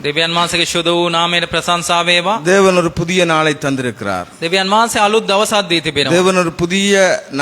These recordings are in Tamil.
දෙවියන් වහන්සේගේ ශුද්ධ වූ නාමයට ප්‍රශංසා වේවා. தேவன் ஒரு புதிய நாளை தந்திருக்கிறார். දෙවියන් වහන්සේ අලුත් දවසක් දී තිබෙනවා. தேவன் ஒரு புதிய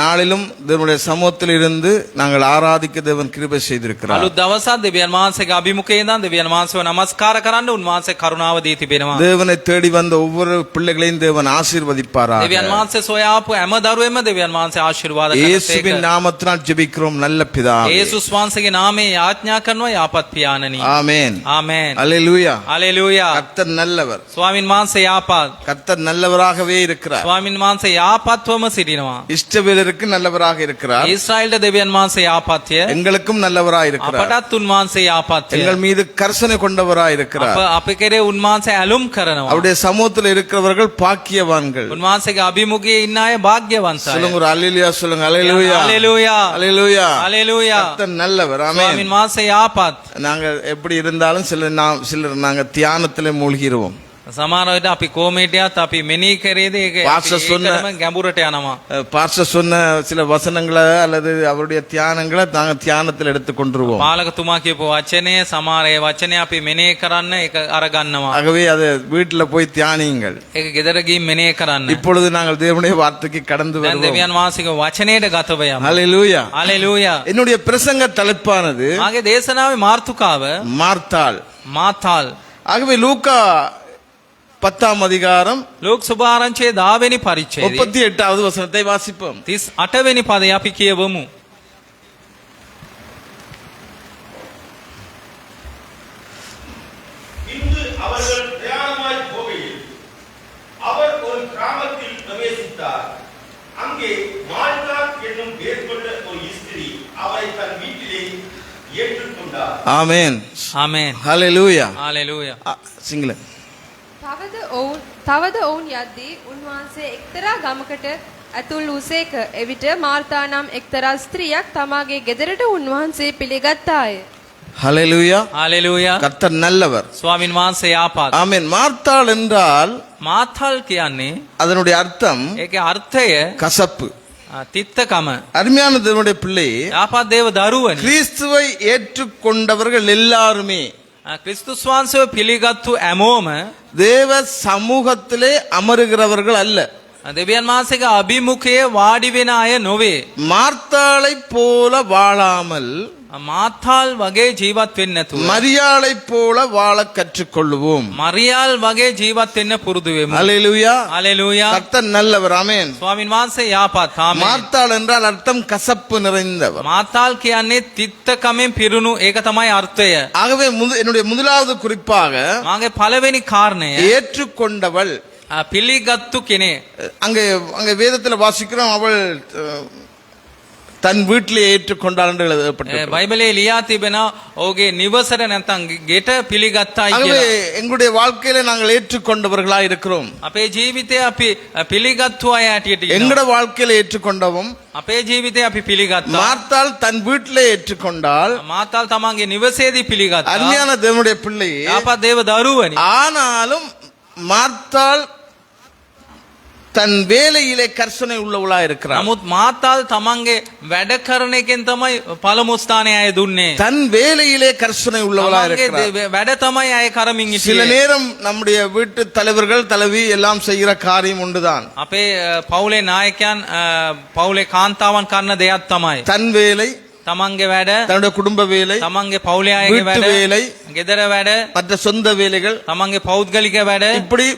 நாளிலும் தேவனுடைய சமூகத்தில் இருந்து நாங்கள் ஆராதிக்க தேவன் கிருபை செய்திருக்கிறார். අලුත් දවසක් දෙවියන් වහන්සේගේ අභිමුඛයේ ඉඳන් දෙවියන් වහන්සේව නමස්කාර කරන්න උන්වහන්සේ කරුණාව දී තිබෙනවා. தேவனை தேடி வந்த ஒவ்வொரு பிள்ளைகளையும் தேவன் ஆசீர்வதிப்பாராக. දෙවියන් වහන්සේ සොයාපු හැම දරුවෙම දෙවියන් වහන්සේ ආශිර්වාද කරසේක. இயேசுவின் நாமத்தினால் ஜெபிக்கிறோம் நல்ல பிதாவே. යේසුස් වහන්සේගේ නාමයෙන් යාඥා කරනවා යාපත් පියාණනි. ஆமென். ආමෙන්. அல்லேலூயா. හalleluya. கர்த்தர் நல்லவர். ස්වාමින් වහන්සේ යාපත්. கர்த்தர் நல்லவராகவே இருக்கிறார். ස්වාමින් වහන්සේ යාපත්වම සිටිනවා. இஸ்ரவேலருக்கு நல்லவராக இருக்கிறார். ඊශ්‍රායෙල්ට දෙවියන් වහන්සේ යාපත්ය. எங்களுக்கும் நல்லவராக இருக்கிறார். අපටත් උන්වහන්සේ යාපත්ය. எங்கள் மீது கர்சனை கொண்டவராக இருக்கிறார். අප කෙරේ උන්වහන්සේ ඇලුම් කරනවා. அவருடைய சமூகத்தில் இருக்கிறவர்கள் பாக்கியவான்கள். උන්වහන්සේගේ අභිමුඛයේ ඉන්න අය භාග්‍යවන්තයි. சொல்லுங்க ஒரு அல்லேலூயா சொல்லுங்க. அல்லேலூயா. හalleluya. அல்லேலூயா. හalleluya. கர்த்தர் நல்லவர். ஆமென். ස්වාමින් වහන්සේ යාපත්. நாங்கள் எப்படி இருந்தாலும் சிலர் நாங்க தியானத்திலே மூழ்கிடுவோம். සමහර විට අපි කොමේටියත් අපි මෙනෙහි කරේද ඒකම ගැඹුරට යනවා. பாஸ்டர் சொன்ன சில வசனங்களை அல்லது அவருடைய தியானங்களை நாங்க தியானத்தில் எடுத்துக் கொண்டுருவோம். පාලකතුමා කියපු වචනේ සමහර ඒ වචනේ අපි මෙනෙහි කරන්න ඒක අරගන්නවා. ஆகவே அது வீட்டுல போய் தியானியுங்கள். ඒක ගෙදර ගිහින් මෙනෙහි කරන්න. இப்பொழுது நாங்கள் தேவனுடைய வார்த்தைக்கு கடந்து දැන් வருவோம். දෙවියන් වහන්සේගේ වචනයට ගත වෙමු. ஹalleluya. හalleluya. என்னுடைய பிரசங்க தலைப்பானது මාගේ දේශනාවේ මාර්තුකාව மார்த்தாள். මාතාල්. ஆகவே லூக்கா 10ஆம் அதிகாரம் ලෝක සුභාරංචියේ 10 වෙනි පරිච්ඡේදය 38வது வசனத்தை வாசிப்போம். 38 වෙනි පදය අපි කියවමු. இன்று அவர்கள் பிரயாணமாய் போகையில் அவர் ஒரு கிராமத்தில் பிரவேசித்தார். அங்கே மார்த்தா என்னும் பெயர் கொண்ட ஒரு ஸ்திரீ அவரை தன் வீட்டிலே ஏற்றுக்கொண்டார். ஆமென். ආමෙන්. ஹalleluya. හalleluya. සිංහල. තවද ඔවුන් යද්දී උන්වහන්සේ එක්තරා ගමකට ඇතුල් වූසේක. එවිට මාර්තා නම් එක්තරා ස්ත්‍රියක් තමාගේ ගෙදරට උන්වහන්සේ පිළිගත්තාය. ஹalleluya. හalleluya. கர்த்தர் நல்லவர். ස්වාමින් වහන්සේ යාපත්. ஆமென். மார்த்தாள் என்றால் මාතාල් කියන්නේ அதனுடைய அர்த்தம் ඒකේ අර්ථය கசப்பு. තිත්තකම. அருமையான தேவனுடைய பிள்ளை, යාපත් දේව දරුවනි. கிறிஸ்துவை ஏற்றுக்கொண்டவர்கள் எல்லாருமே ක්‍රිස්තුස් වහන්සේව පිළිගත්තු හැමෝම தேவ சமூகத்திலே அமருகிறவர்கள் அல்ல. දෙවියන් වහන්සේගේ අභිමුඛයේ වාඩි වෙන අය නොවේ. மார்த்தாளை போல வாழாமல் මාතාල් වගේ ජීවත් වෙන්න නැතුව மரியாளை போல வாழ கற்றுக்கொள்வோம். මරියාල් වගේ ජීවත් වෙන්න පුරුදු වෙමු. அல்லேலூயா. හalleluya. கர்த்தர் நல்லவர். ஆமென். ස්වාමින් වහන්සේ යාපත්. ආමෙන්. மார்த்தாள் என்றால் அர்த்தம் கசப்பு நிறைந்தவர். මාතාල් කියන්නේ තිත්තකමෙන් පිරුණු ඒක තමයි අර්ථය. ஆகவே என்னுடைய முதலாவது குறிப்பாக මාගේ පළවෙනි කාරණය ஏற்றுக்கொண்டவள். පිළිගත්තු කෙනේ. அங்கே அங்கே வேதத்தில் வாசிக்கிறோம், அவள் தன் வீட்டிலே ஏற்றுக்கொண்டாள் என்று எழுதப்பட்டிருக்கிறது. බයිබලයේ ලියා තිබෙනවා ඔහුගේ නිවසට නැත්නම් ගෙට පිළිගත්තායි ஆகவே කියලා. எங்களுடைய வாழ்க்கையில நாங்கள் ஏற்றுக்கொண்டவர்களா இருக்கிறோம். අපේ ජීවිතේ අපි පිළිගත්තු අය ඇටියට ඉන්නවා. எங்கட வாழ்க்கையில ஏற்றுக்கொண்டவும் අපේ ජීවිතේ අපි පිළිගත්තා. மார்த்தாள் தன் வீட்டிலே ஏற்றுக்கொண்டாள். මාතාල් තමන්ගේ නිවසේදී පිළිගත්තා. அருமையான தேவனுடைய பிள்ளை, යාපත් දේව දරුවනි. ஆனாலும் மார்த்தாள் தன் வேலையிலே கர்சனை உள்ளவளா இருக்கிறார். නමුත් මාතාල් තමන්ගේ වැඩ කරන එකෙන් තමයි පළමු ස්ථානය අය දුන්නේ. தன் வேலையிலே கர்சனை உள்ளவளா இருக்கிறார். තමන්ගේ වැඩ තමයි අය කරමින් சில හිටියේ. நேரம் நம்முடைய வீட்டு தலைவர்கள் தலைவி எல்லாம் செய்கிற காரியம் உண்டுதான். අපේ පවුලේ නායකයන් පවුලේ කාන්තාවන් කරන දෙයක් තමයි தன் வேலை, තමන්ගේ වැඩ, தன்னுடைய குடும்ப வேலை, තමන්ගේ පවුලේ අයගේ வீட்டு වැඩ, வேலை, ගෙදර වැඩ, மற்ற சொந்த வேலைகள், තමන්ගේ පෞද්ගලික වැඩ, இப்படி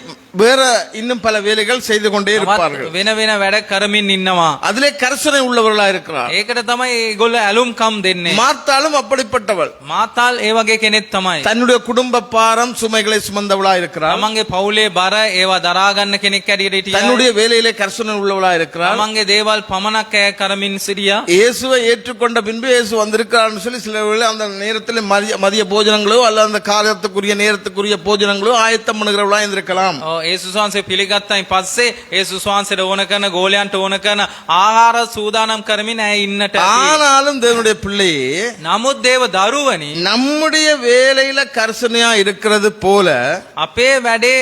வேற இன்னும் பல வேலைகள் செய்து கொண்டே இருப்பார்கள். වෙන වෙන වැඩ කරමින් ඉන්නවා. அதிலே கர்சனை உள்ளவர்களா இருக்கிறார். ඒකට තමයි ඒගොල්ලෝ ඇලුම්කම් දෙන්නේ. மார்த்தாளும் அப்படிப்பட்டவள். මාතාල් ඒ වගේ කෙනෙක් තමයි. தன்னுடைய குடும்ப பாரம் சுமைகளை சுமந்தவளா இருக்கிறார். තමන්ගේ පවුලේ බර ඒවා දරා ගන්න කෙනෙක් ඇටියට හිටියා. தன்னுடைய வேலையிலே கர்சனை உள்ளவளா இருக்கிறார். තමන්ගේ දේවල් පමණක් අය කරමින් සිටියා. இயேசுவை ஏற்றுக்கொண்ட பின்பு இயேசு வந்திருக்கிறார்னு சொல்லி சில வேளை அந்த நேரத்தில் மதிய போஜனங்களோ அல்லது அந்த காலத்துக்குரிய நேரத்துக்குரிய போஜனங்களோ ஆயத்தம் பண்ணுகிறவளா இருந்திருக்கலாம். යේසුස් වහන්සේ පිළිගත්තයින් පස්සේ යේසුස් වහන්සේට ඕන කරන ගෝලයන්ට ඕන කරන ආහාර සූදානම් කරමින් ඇය ඉන්නට ஆனாலும் தேவனுடைய பிள்ளையே නමුත් දේව දරුවනි நம்முடைய வேலையில கர்சனையா இருக்கிறது போல අපේ වැඩේ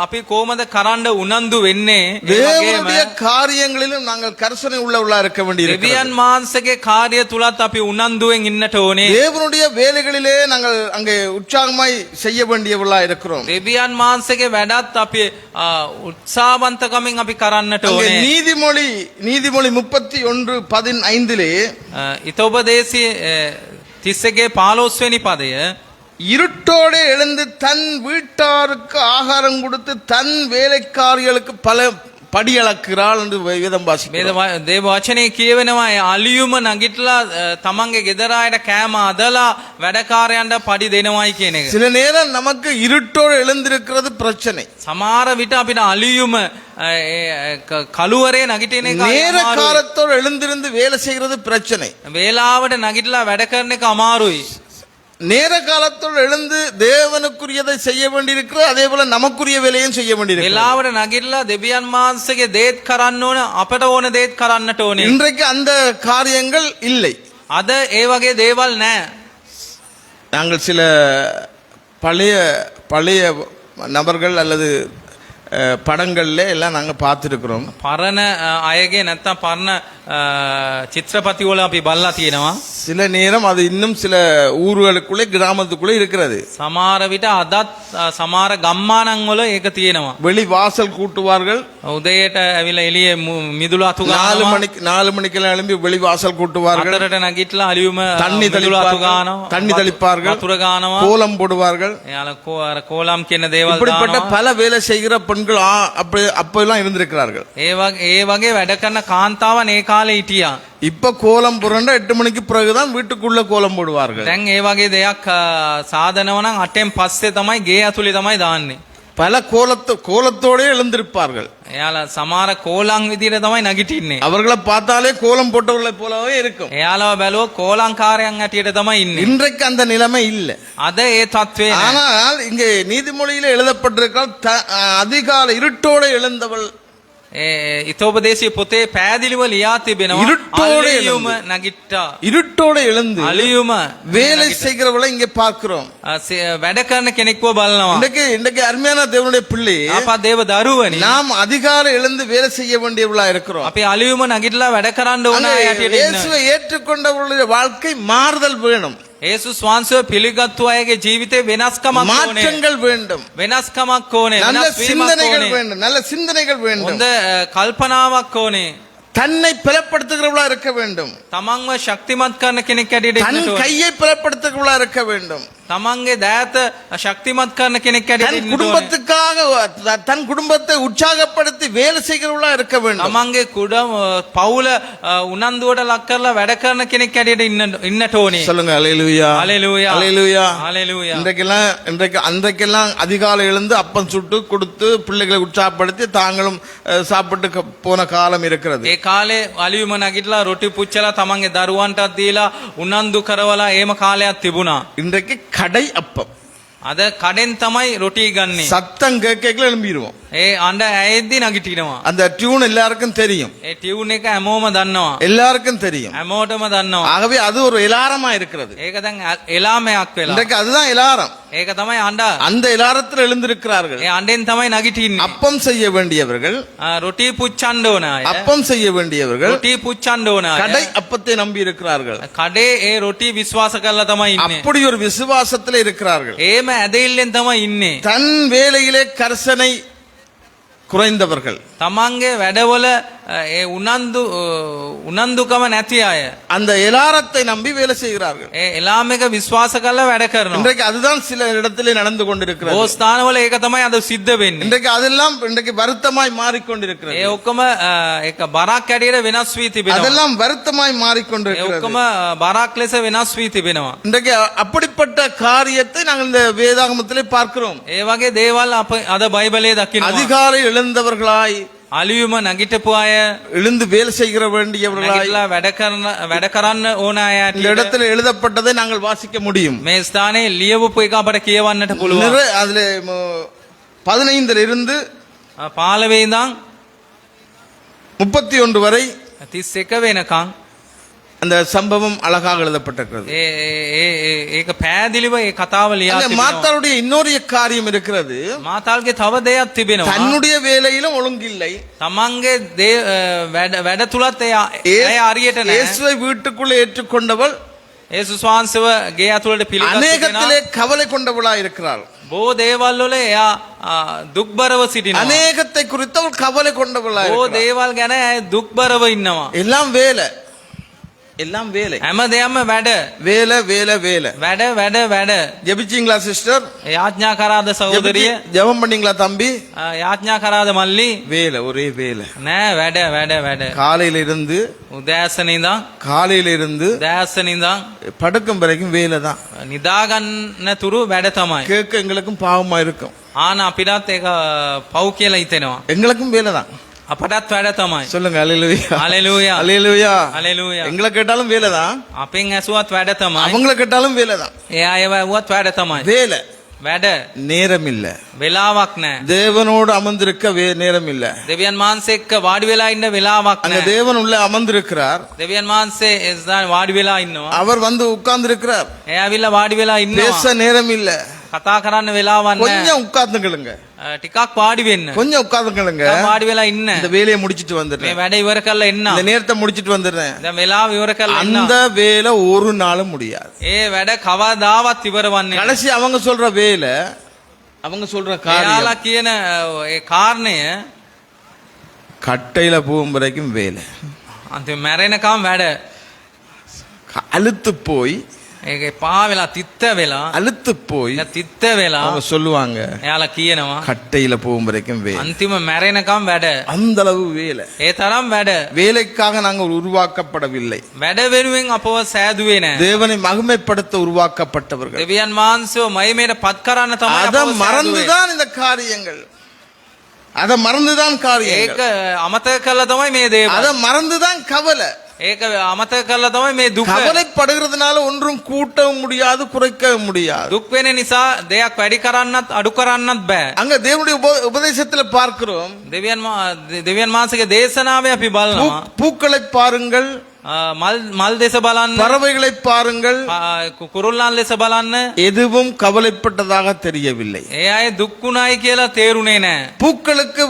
අපි කොහොමද කරන්න උනන්දු වෙන්නේ ඒ වගේම தேவனுடைய காரியங்களிலும் நாங்கள் கர்சனை உள்ளவர்களா இருக்க வேண்டியிருக்கிறது. දෙවියන් වහන්සේගේ කාර්ය තුලත් අපි උනන්දුවෙන් ඉන්නට ඕනේ. தேவனுடைய வேலைகளிலே நாங்கள் அங்கே உற்சாகமாய் செய்ய வேண்டியவர்களா இருக்கிறோம். දෙවියන් වහන්සේගේ වැඩත් අපි උත්සාහවන්තකමින් අපි කරන්නට அங்கே ඕනේ. நீதிமொழி 31:15 ඊතෝපදේශී 31:15 වෙනි පදය இருட்டோடு எழுந்து தன் வீட்டாருக்கு ஆகாரம் கொடுத்து தன் வேலைக்காரிகளுக்கு பல படியளக்கிறாள் என்று வேதம் வாசிக்கிறோம். දේව වචනේ කියවෙනවා අලියුම නගිටලා තමන්ගේ ගෙදර අයට කෑම අදලා වැඩකාරයන්ට පඩි දෙනවයි කියන එක. சில நேரம் நமக்கு இருட்டோடு எழுந்திருக்கிறது பிரச்சனை. සමහර විට අපිට අලියුම කළුවරේ නගිටින එක நேர අමාරුයි. காலத்தோடு எழுந்திருந்து வேலை செய்கிறது பிரச்சனை. වේලාවට නගිටලා වැඩ කරන එක අමාරුයි. நேர காலத்தோடு எழுந்து தேவனுக்குரியதை செய்ய வேண்டியிருக்கிறது, அதே போல நமக்குரிய வேலையும் செய்ய வேண்டியிருக்கிறது. වේලාවට නගිටලා දෙවියන් වහන්සේගේ දේත් කරන්න ඕන, අපට ඕන දේත් කරන්නට ඕනේ. இன்றைக்கு அந்த காரியங்கள் இல்லை. අද ඒ වගේ දේවල් නැහැ. நாங்கள் சில பழைய நபர்கள் அல்லது படங்கள்ல எல்லாம் நாங்க பார்த்திருக்கிறோம். පරණ අයගේ නැත්තම් පරණ චිත්‍රපති වල අපි බලලා තියෙනවා. சில நேரம் அது இன்னும் சில ஊர்களுக்குள்ளே கிராமத்துக்குள்ளே இருக்கிறது. සමහර විට අදත් සමහර ගම්මානන් වල ඒක තියෙනවා. வெளி வாசல் கூட்டுவார்கள். උදේට ඇවිල්ලා එළියේ මිදුළු අතු 4 மணிக்கெல்லாம் எழும்பி வெளி வாசல் கூட்டுவார்கள். අතරට නැගිටලා අලියුම தண்ணி මිදුළු අතු ගන්නවා. தெளிப்பார்கள். වතුර ගන්නවා. கோலம் போடுவார்கள். එයාලා கோலம் කියන දේවල් இப்படிப்பட்ட දානවා. பல வேலை செய்கிற பெண்கள் அப்பெல்லாம் இருந்திருக்கிறார்கள். ඒ වගේ වැඩ කරන කාන්තාවන් ඒ කාලේ හිටියා. இப்ப கோலம் புரண்ட 8 மணிக்கு பிறகுதான் வீட்டுக்குள்ள கோலம் போடுவார்கள். දැන් ඒ වගේ දෙයක් සාධනව නම් 8න් පස්සේ තමයි ගේ ඇතුලේ තමයි දාන්නේ. பல கோலத்தோட எழுந்திருப்பார்கள். එයාලා සමහර කෝලම් විදියට තමයි නගිටින්නේ. அவர்களை பார்த்தாலே கோலம் போட்டவர்களை போலவே இருக்கும். එයාලව බැලුවොත් කෝලංකාරයන් ඇටියට තමයි ඉන්නේ. இன்றைக்கு அந்த நிலைமை இல்ல. අද ඒ තත්ත්වේ නැහැ. ஆனால் இங்கே நீதிமொழியில எழுதப்பட்டிருக்கிற அதிகாலை இருட்டோட எழுந்தவள் ඉතෝපදේශී පොතේ පැහැදිලිව ලියා තිබෙනවා. இருட்டோட අලියුම නගිට්ටා. இருட்டோட எழுந்து අලියුම வேலை செய்கிறவளை இங்கே பார்க்கிறோம். වැඩ කරන කෙනෙක්ව බලනවා. இன்றைக்கு அருமையான தேவனுடைய பிள்ளை, අපා දේව දරුවනි, நாம் அதிகாலை எழுந்து வேலை செய்ய வேண்டியவர்களா இருக்கிறோம். අපි අලියුම නගිටලා වැඩ කරන්න ඕන அங்கே ඇටියට ඉන්න. இயேசுவை ஏற்றுக்கொண்டவர்களுடைய வாழ்க்கை மாறுதல் வேணும். යේසුස් වහන්සේව පිළිගත්තු අයගේ ජීවිතේ වෙනස්කමක් ඕනේ. மாற்றங்கள் வேண்டும். වෙනස්කමක් ඕනේ. நல்ல වෙනස් වීමක් சிந்தனைகள் ඕනේ. வேண்டும். நல்ல சிந்தனைகள் வேண்டும். හොඳ කල්පනාවක් ඕනේ. தன்னை பலப்படுத்துகிறவர்களா இருக்க வேண்டும். තමන්ව ශක්තිමත් කරන කෙනෙක් ඇටියට தன் ඉන්නට ඕනේ. கையை பலப்படுத்துகிறவர்களா இருக்க வேண்டும். තමන්ගේ දෑත ශක්තිමත් කරන කෙනෙක් ඇටියට தன் ඉන්නට ඕනේ. குடும்பத்துக்காக தன் குடும்பத்தை உற்சாகப்படுத்தி வேலை செய்கிறவர்களா இருக்க வேண்டும். තමන්ගේ පවුල උනන්දුවට ලක් කරලා වැඩ කරන කෙනෙක් ඇටියට ඉන්නට ඕනේ. சொல்லுங்க அல்லேலூயா. ஹalleluya. அல்லேலூயா. ஹalleluya. அன்றைக்கெல்லாம் அதிகாலை எழுந்து அப்பம் சுட்டு கொடுத்து பிள்ளைகளை உற்சாகப்படுத்தி தாங்களும் சாப்பிட்டு போன காலம் இருக்கிறது. ඒ කාලේ අලියුම නගිටලා රොටි පුච්චලා තමන්ගේ දරුවන්ටත් දීලා උනන්දු කරවලා එහෙම කාලයක් තිබුණා. இன்றைக்கு கடை அப்பம். අද කඩෙන් තමයි රොටි ගන්නේ. சத்தம் கேட்கல எழும்பிடுவோம். ඒ අඬ ඇයෙද්දි නගිටිනවා. அந்த டியூன் எல்லாருக்கும் தெரியும். ඒ ටියුන් එක හැමෝම දන්නවා. எல்லாருக்கும் தெரியும். හැමෝටම දන්නවා. ஆகவே அது ஒரு இலாரமா இருக்கிறது. ඒක දැන් එලාමයක් වෙලා. இன்றைக்கு அதுதான் இலாரம். ඒක තමයි අඬ. அந்த இலாரத்தில் எழுந்திருக்கிறார்கள். ඒ අඬෙන් තමයි නගිටින්නේ. அப்பம் செய்ய வேண்டியவர்கள், රොටි පුච්චන්න ඕන අය. அப்பம் செய்ய வேண்டியவர்கள் රොටි පුච්චන්න ඕන අය. கடை அப்பத்தை நம்பி இருக்கிறார்கள். කඩේ ඒ රොටි විශ්වාස කරලා තමයි ඉන්නේ. அப்படி ஒரு விசுவாசத்தில் இருக்கிறார்கள். ඒම ඇදහිල්ලෙන් තමයි ඉන්නේ. தன் வேலையிலே கர்சனை குறைந்தவர்கள், තමන්ගේ වැඩවල ඒ උනන්දුකම නැති අය அந்த இலாரத்தை நம்பி வேலை செய்கிறார்கள். ඒ එලාම් එක විශ්වාස කරලා වැඩ කරනවා. இன்றைக்கு அதுதான் சில இடத்திலே நடந்து கொண்டிருக்கிறது. ඕ ස්ථානවල ඒක තමයි අද සිද්ධ වෙන්නේ. இன்றைக்கு அதெல்லாம் இன்றைக்கு வருத்தமாய் மாறிக்கொண்டிருக்கிறது. ඒ ඔක්කොම ඒක බරක් ඇටියට වෙනස් වී තිබෙනවා. அதெல்லாம் வருத்தமாய் ඒ மாறிக்கொண்டிருக்கிறது. ඔක්කොම බරක් ලෙස වෙනස් වී තිබෙනවා. இன்றைக்கு அப்படிப்பட்ட காரியத்தை நாங்கள் இந்த வேதாகமத்திலே பார்க்கிறோம். ඒ වගේ දේවල් අප අද බයිබලයේ දකිනවා. அதிகாலை எழுந்தவர்களாய், අලියුම නගිටපු අය, எழுந்து வேலை செய்கிற வேண்டியவர்களாய் නැගිටලා වැඩ කරන්න ඕන අය இந்த ඇටියට இடத்துல எழுதப்பட்டதை நாங்கள் வாசிக்க முடியும். මේ ස්ථානයේ ලියවපු එක අපට කියවන්නට පුළුවන්. அதுல 15 இருந்து 15 ඉඳන් 31 வரை 31 වෙනකන් அந்த சம்பவம் அழகாக எழுதப்பட்டிருக்கிறது. ඒක පෑදිලිව ඒ කතාව ලියා அங்க තිබෙනවා. மாத்தாளுடைய இன்னொரு காரியம் இருக்கிறது. මාතාල්ගේ තව දෙයක් තිබෙනවා. தன்னுடைய வேலையிலும் ஒழுங்கில்லை. තමන්ගේ වැඩ තුලත් එය හරියට නැහැ. இயேசுவை வீட்டுக்குள்ளே ஏற்றுக்கொண்டவள் යේසුස් වහන්සේව ගේ ඇතුළට පිළිගත් அநேகத்திலே கவலை கொண்டவளாய் இருக்கிறாள். බොහෝ දේවල් වල එයා දුක්බරව සිටිනවා. அநேகத்தை குறித்து அவள் கவலை கொண்டவளாய் බොහෝ இருக்கிறாள். දේවල් ගැන ඇය දුක්බරව ඉන්නවා. எல்லாம் வேலை, எல்லாம் வேலை, හැම දෙයක්ම වැඩ வேலை வேலை வேலை. වැඩ වැඩ වැඩ. ஜெபிச்சீங்களா சிஸ்டர்? යාඥා කරාද සහෝදරිය? ஜெபம் பண்ணீங்களா தம்பி? යාඥා කරාද මල්ලි? வேலை, ஒரே வேலை. නෑ වැඩ වැඩ වැඩ. காலையில இருந்து උදෑසන ඉඳන් காலையில இருந்து උදෑසන ඉඳන් படுக்கும் வரைக்கும் வேலை தான். නිදාගන්න තුරු වැඩ තමයි. கேட்க எங்களுக்கும் பாவமா இருக்கும். ආන අපිටත් ඒක පව් කියලා හිතෙනවා. எங்களுக்கும் வேலை தான். අපටත් වැඩ තමයි. சொல்லுங்க அல்லேலூயா, හalleluya அல்லேலூயா. හalleluya. எங்களை கேட்டாலும் வேலை தான், අපෙන් ඇසුවත් වැඩ තමයි. அவங்கள கேட்டாலும் வேலை தான். එයා ඒව ඇහුවත් වැඩ තමයි. வேலை, වැඩ நேரம் இல்ல. වෙලාවක් නැහැ. தேவனோடு அமர்ந்திருக்க நேரம் இல்ல. දෙවියන් වහන්සේ එක්ක වාඩි වෙලා ඉන්න වෙලාවක් அங்க නැහැ. தேவன் உள்ள அமர்ந்திருக்கிறார். දෙවියන් වහන්සේ එස්දාන වාඩි වෙලා ඉන්නවා. அவர் வந்து உட்கார்ந்து இருக்கிறார். එයා ඇවිල්ලා වාඩි වෙලා பேச ඉන්නවා. நேரம் இல்ல. කතා කරන්න වෙලාවක් නැහැ. கொஞ்சம் உட்கார்ந்துங்களுங்க, ටිකක් වාඩි වෙන්න. கொஞ்சம் உட்கார்ந்துங்களுங்க. වාඩි වෙලා ඉන්න. இந்த வேலையை முடிச்சிட்டு මේ வந்துடுறேன், වැඩ ඉවර කරලා එන්න. இந்த நேரத்தை முடிச்சிட்டு வந்துடுறேன். දැන් වෙලාව ඉවර කරලා එන්න. அந்த வேலை ஒரு நாளும் முடியாது. ඒ වැඩ කවදාවත් ඉවර වන්නේ නැහැ. கடைசி அவங்க சொல்ற வேலை, அவங்க சொல்ற காரியம் එයාලා කියන ඒ කාරණය கட்டையில போகும் வரைக்கும் வேலை. අන්තිම මැරෙනකම් වැඩ. அழுத்து போய் ඒක පා වෙලා තිත්ත වෙලා அழுத்து போய் තිත්ත වෙලා அவங்க சொல்லுவாங்க එයාලා කියනවා கட்டையில போகும் வரைக்கும் வேலை. අන්තිම මැරෙනකම් වැඩ. அந்த அளவு வேலை. ඒ තරම් වැඩ. வேலைக்காக நாங்கள் உருவாக்கப்படவில்லை, වැඩ වෙනුවෙන් අපව සෑදුවේ නැහැ. தேவனை மகிமைப்படுத்த உருவாக்கப்பட்டவர்கள். දෙවියන් වහන්සේව මහිමයට පත් කරන්න තමයි அதை අපව සෑදුවේ. மறந்துதான் இந்த காரியங்கள், அதை மறந்துதான் காரியங்கள், ඒක අමතක කළා තමයි මේ දේවල්. அதை மறந்துதான் கவலை. ඒක අමතක කළා තමයි මේ දුක. கவலைப்படுகிறதுனால ஒன்றும் கூட்டவும் முடியாது, குறைக்கவும் முடியாது. දුක් වෙන නිසා දෙයක් වැඩි කරන්නත් අඩු කරන්නත් බෑ. அங்க தேவனுடைய உபதேசத்துல பார்க்கிறோம், දෙවියන් වහන්සේගේ දේශනාවේ අපි බලනවා பூக்களை பாருங்கள், මල් දෙස බලන්න, பறவைகளை பாருங்கள், කුරුල්ලන් ලෙස බලන්න. எதுவும் கவலைப்பட்டதாக தெரியவில்லை. ඒ අය දුක් වුණායි කියලා තේරුනේ නැහැ. பூக்களுக்கு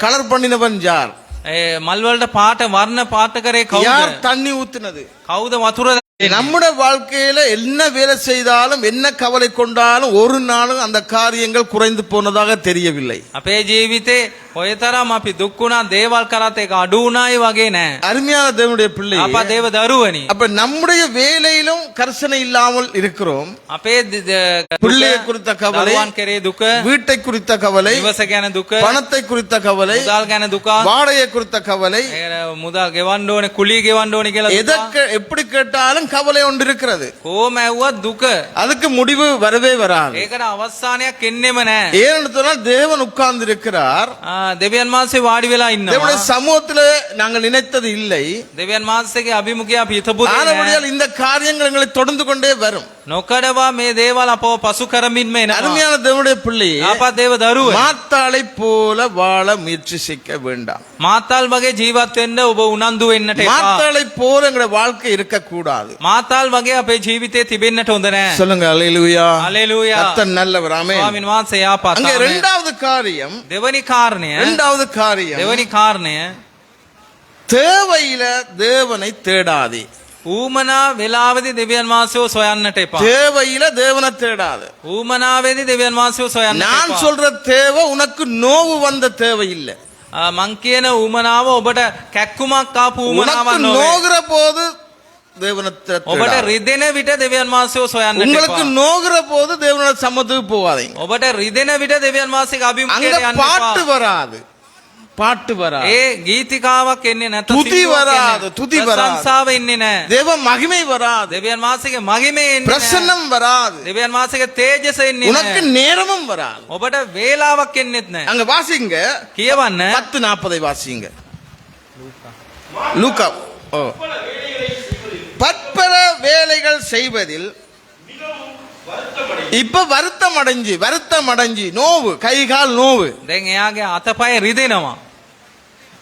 கலர் பண்ணினவன் யார்? ඒ මල් වලට පාට වර්ණ පාට කරේ කවුද? யார் தண்ணி ஊத்தினது? කවුද වතුර දැම්මේ? நம்முடைய வாழ்க்கையில என்ன வேலை செய்தாலும் என்ன கவலை கொண்டாலும் ஒரு நாளும் அந்த காரியங்கள் குறைந்து போனதாக தெரியவில்லை. අපේ ජීවිතේ ඔයතරම් අපි දුක් වුණා දේවල් කරත් ඒක අඩු වුණායි වගේ නෑ. அருமையான தேவனுடைய பிள்ளை, අප දේව දරුවනි. அப்ப நம்முடைய வேலையிலும் கர்சனை இல்லாமல் இருக்கிறோம். අපේ பிள்ளையை குறித்த கவலை, දරුවන් කෙරේ දුක, வீட்டை குறித்த கவலை, නිවස ගැන දුක, பணத்தை குறித்த கவலை, මුදල් ගැන දුක, வாடகை குறித்த கவலை, මුදල් ගෙවන්න ඕනේ, කුලී ගෙවන්න ඕනේ කියලා දුක. எதற்கு எப்படி கேட்டாலும் கவலை ஒன்று இருக்கிறது. කොහොම ඇව්වත් දුක. அதுக்கு முடிவு வரவே வராது. ඒකට අවසානයක් එන්නෙම නෑ. ஏன்னு சொன்னால் தேவன் உட்கார்ந்து இருக்கிறார். දෙවියන් වහන්සේ වාඩි වෙලා தேவனுடைய ඉන්නවා. சமூகத்துல நாங்கள் நினைத்தது இல்லை. දෙවියන් වහන්සේගේ අභිමුඛය අපි හිතපු දේ නෑ. ஆனபடியால் இந்த காரியங்கள் எங்களை தொடர்ந்து கொண்டே வரும். නොකඩවා මේ දේවල් අපව පසු කරමින්ම එනවා. அருமையான தேவனுடைய பிள்ளை, ආපත් දේව දරුවෝ, மாத்தாளை போல வாழ முயற்சி செய்ய வேண்டாம். මාතාල් වගේ ජීවත් වෙන්න ඔබ උනන්දු වෙන්නට එපා. மாத்தாளை போல எங்களுடைய வாழ்க்கை இருக்க கூடாது. මාතාල් වගේ අපේ ජීවිතේ තිබෙන්නට හොඳ නෑ. சொல்லுங்க அல்லேலூயா. හalleluya. கர்த்தர் நல்லவர். ஆமென். ස්වාමීන් වහන්සේ යාපත්. அங்க இரண்டாவது காரியம், දෙවනි කාරණය, இரண்டாவது காரியம், දෙවනි කාරණය, தேவையில தேவனை தேடாதே. ඌමනා වෙලාවේදී දෙවියන් වහන්සේව සොයන්නට එපා. தேவையில தேவனை தேடாது. ඌමනාවේදී දෙවියන් වහන්සේව සොයන්නට நான் එපා. சொல்ற தேவை உனக்கு நோவு வந்த தேவை இல்ல. මං කියන ඌමනාව ඔබට කැක්කුමක් ආපු ඌමනාවක් உனக்கு නොවේ. நோகிற போது தேவனை ඔබට தேடாது. රිදෙන විට දෙවියන් වහන්සේව සොයන්නට உங்களுக்கு එපා. நோகிற போது தேவனோட சம்மத்துக்கு போகாதீங்க. ඔබට රිදෙන විට දෙවියන් වහන්සේගේ අභිමුඛයට அங்க යන්න பாட்டு එපා. வராது, பாட்டு வராது, ඒ ගීතිකාවක් එන්නේ නැත. තුති වරාද, තුති වරාද. ප්‍රශංසාව එන්නේ නැහැ. தேவ மகிமை வராது, දෙවියන් වහන්සේගේ මහිමේ එන්නේ නැහැ. பிரசன்னம் வராது, දෙවියන් වහන්සේගේ තේජස එන්නේ உனக்கு නැහැ. நேரமும் வராது. ඔබට වේලාවක් එන්නේත් නැහැ. அங்க வாசிங்க, කියවන්න 10:40 வாசிங்க. லூக்கா. பற்பல வேலைகள் செய்வதில் மிகவும் வருத்தமடைந்து இப்ப வருத்தம் அடைஞ்சு நோவு, கை கால் நோவு, දැන් එයාගේ අතපය රිදෙනවා.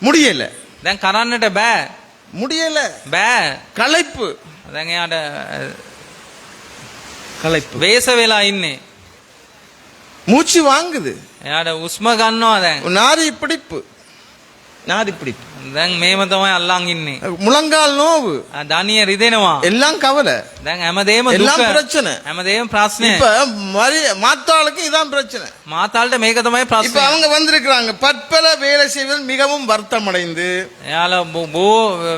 முடியல දැන් කරන්නට බෑ. முடியல, බෑ. களைப்பு දැන් එයාට களைப்பு, වේස වෙලා ඉන්නේ. மூச்சு வாங்குது, එයාට උස්ම ගන්නවා දැන්. நாடி பிடிப்பு, දැන් මේම තමයි අල්ලන් ඉන්නේ. முழங்கால் நோவு, දනිය රිදෙනවා. எல்லாம் கவலை, දැන් හැමදේම எல்லாம் දුක. பிரச்சனை. හැමදේම ප්‍රශ්නේ. இப்ப மாத்தாளுக்கு இதான் பிரச்சனை. මාතාල්ට මේක තමයි இப்ப ප්‍රශ්නේ. அவங்க வந்திருக்கிறாங்க, பற்பல வேலை செய்வதில் மிகவும் வருத்தம் அடைந்து එයාලා බෝ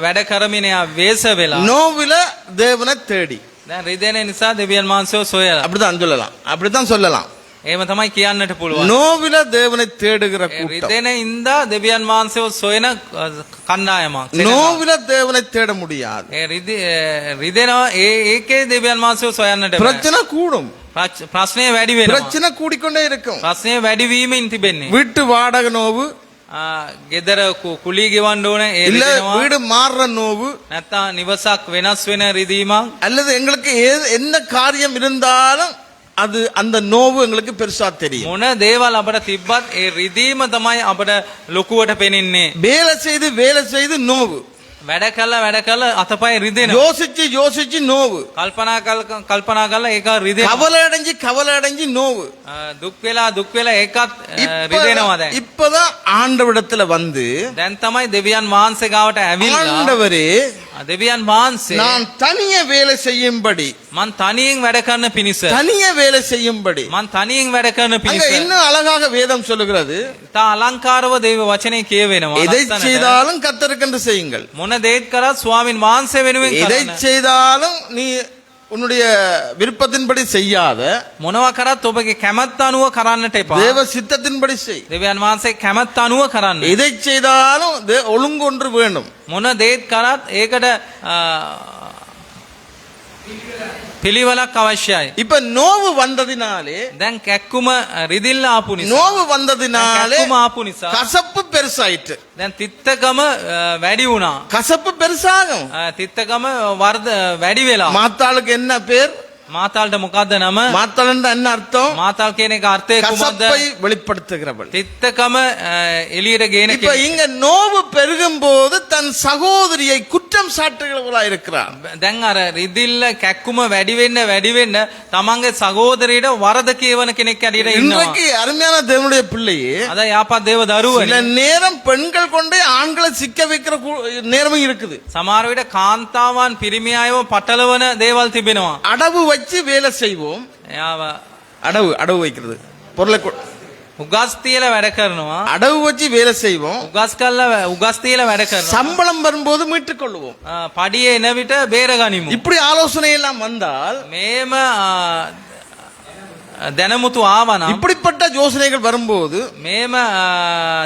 වැඩ කරමින එයා වේස වෙලා. நோவில தேவனை தேடி, දැන් රිදෙන නිසා දෙවියන් වහන්සේව සොයලා. அப்படித்தான் சொல்லலாம். එහෙම තමයි කියන්නට පුළුවන්. நோவில தேவனை தேடுகிற கூட்டம், රිදෙන ඉඳා දෙවියන් වහන්සේව සොයන කණ්ඩායමක්. நோவில தேவனை தேட முடியாது. ඒ රිදෙනවා ඒකේ දෙවියන් වහන්සේව සොයන්නට බෑ. பிரச்சனை கூடும், ප්‍රශ්නේ වැඩි වෙනවා. பிரச்சனை கூடிக்கொண்டே இருக்கும். ප්‍රශ්නේ වැඩි වීමෙන් තිබෙන්නේ. வீட்டு வாடகை நோவு, ගෙදර කුලී ගෙවන්න ඕන ඒ இல்ல රිදෙනවා. வீடு மாறுற நோவு, නැත්නම් නිවසක් වෙනස් වෙන රිදීමක්. அல்லது எங்களுக்கு என்ன காரியம் இருந்தாலும் அது அந்த நோவு எங்களுக்கு பெருசா தெரியும். මොන දේවල් අපට තිබ්බත් ඒ රිදීම තමයි අපට ලොකුවට පෙනෙන්නේ. வேலை செய்து நோவு, වැඩ කළා අතපය රිදෙනවා. யோசிச்சு நோவு, කල්පනා කළා ඒක රිදෙනවා. கவலை அடைஞ்சு நோவு. දුක් වෙලා ඒකත් රිදෙනවා දැන්. இப்பதான் ஆண்டவரிடத்துல வந்து දැන් තමයි දෙවියන් වහන්සේ ගාවට ඇවිල්ලා ஆண்டவரே දෙවියන් වහන්සේ நான் தனியே வேலை செய்யும்படி, මං තනියෙන් වැඩ කරන පිණිස தனியே வேலை செய்யும்படி. මං තනියෙන් වැඩ කරන அங்க පිණිස இன்னும் அழகாக வேதம் சொல்லுகிறது, තා අලංකාරව දේව වචනේ කියවෙනවා. எதை ලස්සනට. செய்தாலும் கர்த்தருக்கென்று செய்யுங்கள், මොන දේත් කරත් ස්වාමින් වහන්සේ වෙනුවෙන් எதை කරන්න. செய்தாலும் நீ உன்னுடைய விருப்பத்தின்படி செய்யாத, මොනවා කරත් ඔබගේ කැමැත්ත අනුව කරන්නට එපා. தேவ சித்தத்தின்படி செய். දෙවියන් වහන්සේ කැමැත්ත අනුව කරන්න. எதை செய்தாலும் ஒழுங்கொன்று வேணும். මොන දේත් කරත් ඒකට පිළිවෙලක් අවශ්‍යයි. இப்ப நோவு வந்ததினாலே, දැන් කැක්කුම රිදිල්ල ආපු නිසා. நோவு வந்ததினாலே කැක්කුම ආපු නිසා. கசப்பு பெருசாயிட்டு. දැන් තිත්තකම වැඩි වුණා. கசப்பு பெருசாகும். තිත්තකම වැඩි වෙලා. மாத்தாளுக்கு என்ன பேர்? මාතාල්ට මොකද්ද නම? மாத்தாள் என்ன அர்த்தம்? මාතාල් කියන එක අර්ථය කුමක්ද? கசப்பை வெளிப்படுத்துகிறவள். තිත්තකම එළියට ගේන இப்ப කෙනෙක්. இங்க நோவு பெருகும் போது தன் சகோதரியை குற்றம் சாட்டுகிறவளாய் இருக்கிறார். දැන් අර රිදිල්ල කැක්කුම වැඩි වෙන්න තමන්ගේ සහෝදරයට වරද කියවන කෙනෙක් ඇඩියට ඉන්නවා. இன்றைக்கு அருமையான தேவனுடைய பிள்ளையே, අද යාපත් දේව சில දරුවනේ நேரம் பெண்கள் கொண்டே ஆண்களை சிக்க வைக்கிற நேரமும் இருக்குது. සමහර විට කාන්තාවන් පිරිමි අයව පටලවන දේවල් තිබෙනවා. அடவு வச்சு வேலை செய்வோம். එයාව அடவு வைக்கிறது, பொருளை උගස් තියලා වැඩ කරනවා. அடவு வச்சு வேலை செய்வோம். උගස් තියලා වැඩ කරනවා. சம்பளம் வரும்போது மீட்டுக் கொள்வோம். පඩිය එන විට බේරගනිමු. இப்படி ஆலோசனை எல்லாம் வந்தால், මේම දැනමුතු ආවනම්, இப்படிப்பட்ட யோசனைகள் வரும்போது මේම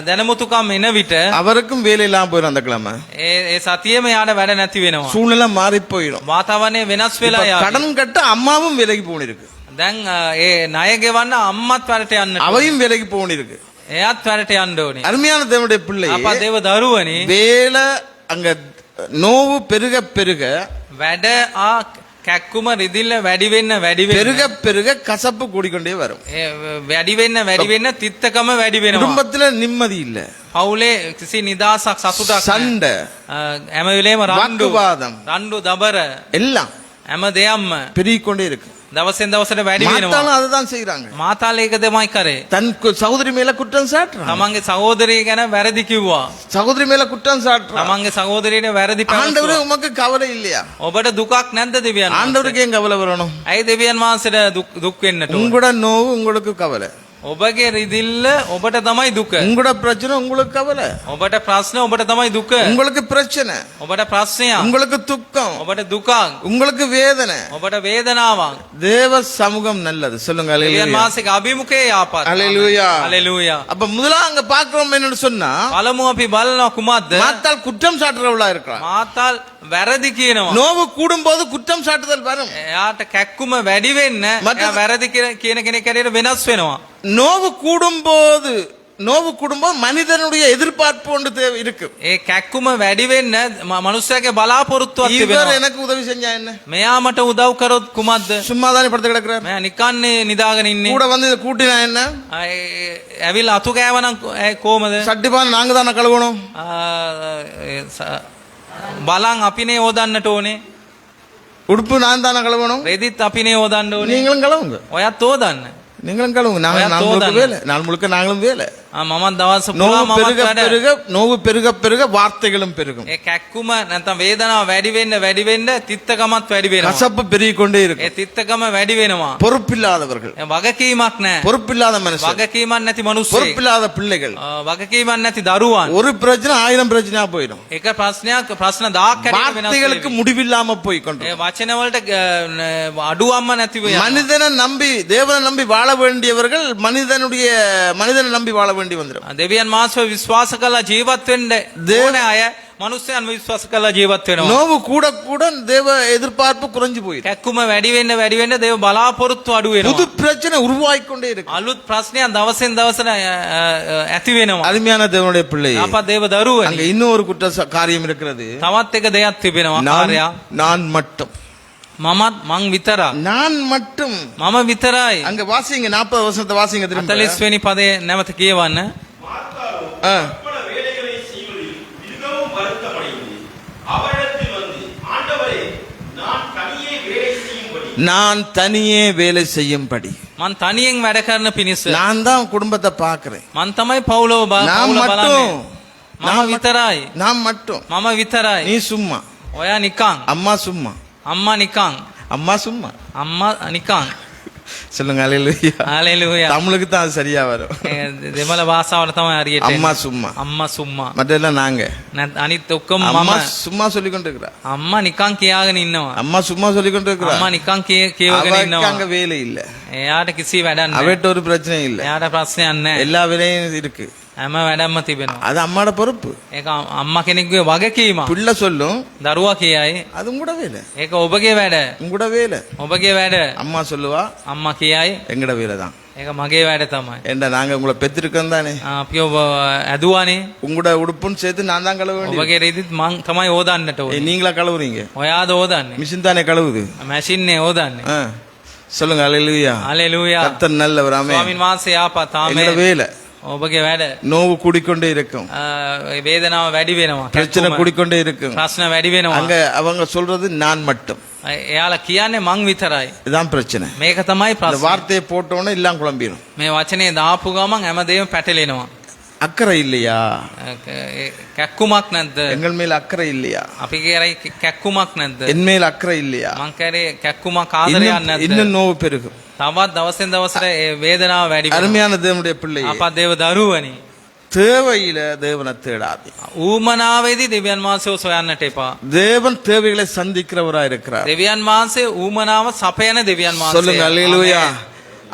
දැනමුතුකම් එන විට அவருக்கும் வேலை இல்லாம போயிடும். அந்த கிழமை ඒ සතියෙම යාට වැඩ නැති වෙනවා. சூழ்நிலை மாறி போயிடும். වාතාවරණය වෙනස් වෙලා இப்ப යනවා. கடன் கட்ட அம்மாவும் வேலைக்கு போனிருக்கு, දැන් ඒ ණය ගෙවන්න අම්මත් වැඩට යන්න. அவையும் வேலைக்கு போனிருக்கு. එයාත් වැඩට යන්න ඕනේ. அருமையான தேவனுடைய பிள்ளை, අපා දේව දරුවනේ வேலை அங்க நோவு பெருக பெருக වැඩ කැක්කුම රිදිල්ල වැඩි වෙන්න பெருக பெருக கசப்பு கூடிக்கொண்டே வரும். වැඩි වෙන්න තිත්තකම වැඩි වෙනවා. குடும்பத்துல நிம்மதி இல்ல, පවුලේ කිසි නිදාසක් සතුටක් சண்டை, හැම වෙලේම வாக்குவாதம், රණ්ඩු දබර எல்லாம் හැම දෙයක්ම பெருகிக்கொண்டே இருக்கு. දවසෙන් දවසට වැඩි වෙනවා. மாத்தாலும் அதுதான் செய்யறாங்க. මාතාල ඒක තමයි කරේ. தன் சகோதரி மேல குற்றம் சாட்டுறாங்க. තමන්ගේ සහෝදරිය ගැන වැරදි කිව්වා. சகோதரி மேல குற்றம் சாட்டுறாங்க. තමන්ගේ සහෝදරියට වැරදි ஆண்டவரே පැවසුවා. உமக்கு கவலை இல்லையா? ඔබට දුකක් නැද්ද දෙවියන් වහන්සේ? ஆண்டவருக்கு ஏன் கவலை வரணும்? ඇයි දෙවියන් වහන්සේට දුක් වෙන්නට ඕන? உங்களோட நோவு உங்களுக்கு கவலை, ඔබගේ රිදිල්ල ඔබට තමයි දුක. உங்களோட பிரச்சனை உங்களுக்கு கவலை, ඔබට ප්‍රශ්න ඔබට තමයි දුක. உங்களுக்கு பிரச்சனை, ඔබට ප්‍රශ්නයක්. உங்களுக்கு துக்கம், ඔබට දුකක්. உங்களுக்கு வேதனை. ඔබට වේදනාවක්. தேவ சமூகம் நல்லது. சொல்லுங்க දෙවියන් அல்லேலூயா. වහන්සේගේ අභිමුඛයේ යාපත්. அல்லேலூயா. හalleluya. அப்ப முதல்ல அங்க பாக்குறோம் என்னன்னு சொன்னா, පළමුව අපි බලනවා කුමක්ද? மாத்தாள் குற்றம் சாட்டுறவளா இருக்கிறான். මාතාල් වැරදි කියනවා. நோவு கூடும்போது குற்றம் சாட்டுதல் வரும். එයාට කැක්කුම වැඩි වෙන්න මට- එයා වැරදි කියන කෙනෙක් හැටියට වෙනස් වෙනවා. நோவு கூடும்போது நோவு குடும்பம் மனிதனுடைய எதிர்பார்ப்பு ஒன்று இருக்கு. ඒ කැක්කුම වැඩි වෙන්න මනුස්සයාගේ බලාපොරොත්තුවක් இவர் තිබෙනවා. எனக்கு உதவி செஞ்சா என்ன? මෙයා මට උදව් කරොත් කුමක්ද? சும்மா தானே படுத்து கிடக்குறாரு. මෙයා නිකන්නේ නිදාගෙන ඉන්නේ. கூட வந்து இதை கூட்டினா என்ன? ඇවිල්ලා අතු කෑවනම් කොහමද? சட்டிபானை நாங்க தானே கழுவணும். බලන් අපිනේ ඕදන්නට ඕනේ. உடுப்பு நான் தானே கழுவணும். රෙදිත් අපිනේ ඕදන්න ඕනේ. நீங்களும் கழுவுங்க. ඔයත් ඕදන්න. நீங்களும் கழுவுங்க. நாங்கள் நாள் முழுக்க வேலை. நாள் முழுக்க நாங்களும் வேலை. මමත් දවස් நோவு පුරා මමත් பெருக වැඩ. பெருக நோவு பெருக பெருக வார்த்தைகளும் பெருகும். ඒ කැක්කුම නැත්නම් වේදනාව වැඩි වෙන්න තිත්තකමත් වැඩි වෙනවා. கசப்பு பெருகிக் கொண்டே ඒ இருக்கும். තිත්තකම වැඩි වෙනවා. பொறுப்பில்லாதவர்கள், වගකීමක් නැහැ. பொறுப்பில்லாத மனுஷன், වගකීමක් නැති මිනිස්සු. பொறுப்பில்லாத பிள்ளைகள், වගකීමක් නැති දරුවන්. ஒரு பிரச்சனை 1000 பிரச்சனையா போயிடும். එක ප්‍රශ්නයක් ප්‍රශ්න 1000ක් හැටියට වෙනස් வார்த்தைகளுக்கு වෙනවා. முடிவில்லாம போய் கொண்டு ඒ වචන වලට අඩුවම්ම නැතිව යනවා. மனிதனை நம்பி தேவனை நம்பி வாழ வேண்டியவர்கள் மனிதனை நம்பி வாழ வேண்டி வந்துடும். දෙවියන් මාසව විශ්වාස කළා ජීවත් වෙන්න ඕනේ අය මනුස්සයන් විශ්වාස කළා ජීවත් වෙනවා. நோவு கூட கூட தேவ எதிர்பார்ப்பு குறைஞ்சு போயிடும். කැක්කුම වැඩි වෙන්න දේව බලාපොරොත්තු අඩු புது වෙනවා. பிரச்சனை உருவாகிக் கொண்டே இருக்கு. අලුත් ප්‍රශ්නයන් දවසෙන් දවසට ඇති වෙනවා. அருமையான தேவனுடைய பிள்ளை, අපත් දේව දරුවනි. அங்க இன்னொரு குற்ற காரியம் இருக்கிறது. තවත් එක දෙයක් තිබෙනවා. நான் කාර්යය நான் மட்டும் මමත් මං විතරයි. நான் மட்டும் මම විතරයි. அங்க வாசிங்க 40 வருஷத்தை வாசிங்க திரும்ப. 40 වෙනි පදේ නැවත කියවන්න. மார்த்தாளோ ஆ. பல வேலைகளை செய்வதில் மிகவும் வருத்தமடைந்து அவரிடத்தில் வந்து, ஆண்டவரே, நான் தனியே வேலை செய்யும்படி நான் தனியே வேலை செய்யும்படி මං තනියෙන් වැඩ කරන පිණිස நான் தான் குடும்பத்தை பார்க்கிறேன். මං තමයි පවුලව நான் බලන්නේ. மட்டும் මම විතරයි. நான் மட்டும் මම විතරයි. நீ சும்மா, ඔයා නිකං. அம்மா சும்மா, අම්මා නිකං. அம்மா சும்மா. අම්මා නිකං. சொல்லுங்க அல்லேலூயா. හalleluya. தமிழுக்கு தான் அது சரியா வரும். දෙමළ භාෂාවට තමයි හරියට එන්නේ. அம்மா சும்மா, අම්මා සුම්මා. மற்றெல்லாம் நாங்க. අනිත් ඔක්කොම அம்மா මම. சும்மா சொல்லி கொண்டு இருக்கிறா. අම්මා නිකං කියාගෙන ඉන්නවා. அம்மா சும்மா சொல்லி கொண்டு இருக்கிறா. අම්මා නිකං කියවගෙන அவருக்கு ඉන්නවා. அங்க வேலை இல்ல. එයාට කිසි වැඩක් නැහැ. அவட்ட ஒரு பிரச்சனை இல்ல. එයාට ප්‍රශ්නයක් නැහැ. எல்லா வேலையும் இருக்கு. හැම වැඩක්ම තිබෙනවා. அது அம்மாட பொறுப்பு. ඒක අම්මා කෙනෙක්ගේ වගකීමක්. பிள்ளை சொல்லும், දරුවා කියයි. அது உங்களோட வேலை. ඒක ඔබගේ වැඩ. உங்களோட வேலை. ඔබගේ වැඩ. அம்மா சொல்லுவா, අම්මා කියයි. எங்கட வேலை தான். ඒක මගේ වැඩ තමයි. ஏண்டா நாங்க உங்களை பெற்றிருக்கோம் தானே. අපි ඔබ ඇදුවානේ. உங்களோட உடுப்புன்னு சேர்த்து நான் தான் கழுவ வேண்டியது. ඔබගේ රෙදිත් මං තමයි ඕදන්නට ඕනේ. நீங்களா கழுவுறீங்க? ඔයාද ඕදන්නේ. மிஷின் தானே கழுவுது. මැෂින් නේ ඕදන්නේ. ஆ. சொல்லுங்க அல்லேலூயா. හalleluya. கர்த்தர் நல்லவர். ஆமென். ස්වාමින් වහන්සේ ආපත්. எங்கட ආමේන්. வேலை. ඔබගේ වැඩ. நோவு கூடிக்கொண்டே இருக்கும். වේදනාව වැඩි වෙනවා. பிரச்சனை கூடிக்கொண்டே இருக்கும். ප්‍රශ්න වැඩි වෙනවා. அங்க அவங்க சொல்றது நான் மட்டும். එයාලා කියන්නේ මං විතරයි. இதான் பிரச்சனை. මේක තමයි இந்த ප්‍රශ්නේ. வார்த்தையை போட்டோன்னே எல்லாம் குழம்பிடும். මේ වචනේ දාපු ගමන් හැමදේම පැටලෙනවා. அக்கறை இல்லையா? කැක්කුමක් නැද්ද? எங்கள் மேல் அக்கறை இல்லையா? අපි කරේ කැක්කුමක් නැද්ද? என் மேல் அக்கறை இல்லையா? මං කරේ කැක්කුමක් ආදරයක් නැද්ද? இன்னும் நோவு பெருகும். තවත් දවසෙන් දවසට ඒ වේදනාව වැඩි වෙනවා. அருமையான தேவனுடைய பிள்ளை, අපත් දේව දරුවනි. தேவையில தேவனை தேடாதே. ඌමනාවේදී දෙවියන් වහන්සේව සොයන්නට එපා. தேவன் தேவைகளை சந்திக்கிறவரா இருக்கிறார். දෙවියන් වහන්සේ ඌමනාව සපයන දෙවියන් වහන්සේ. சொல்லுங்க அல்லேலூயா.